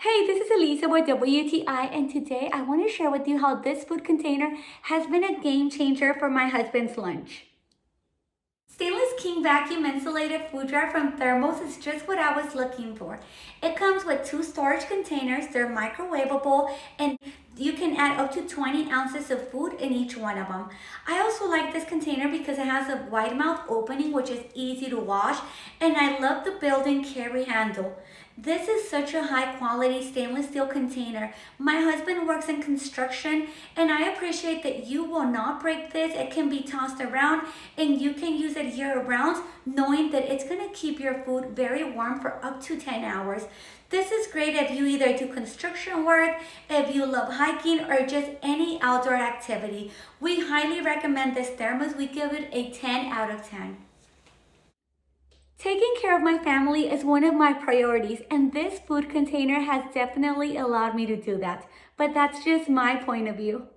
Hey, this is Elisa with WTI, and today I want to share with you how this food container has been a game changer for my husband's lunch. Stainless King Vacuum Insulated Food Jar from THERMOS is just what I was looking for. It comes with two storage containers, they're microwavable, and you can add up to 20 ounces of food in each one of them. I also like this container because it has a wide mouth opening which is easy to wash, and I love the built-in carry handle. This is such a high quality stainless steel container. My husband works in construction and I appreciate that you will not break this. It can be tossed around and you can use it year round, knowing that it's gonna keep your food very warm for up to 10 hours. This is great if you either do construction work, if you love hiking, or just any outdoor activity. We highly recommend this thermos. We give it a 10 out of 10. Taking care of my family is one of my priorities, and this food container has definitely allowed me to do that. But that's just my point of view.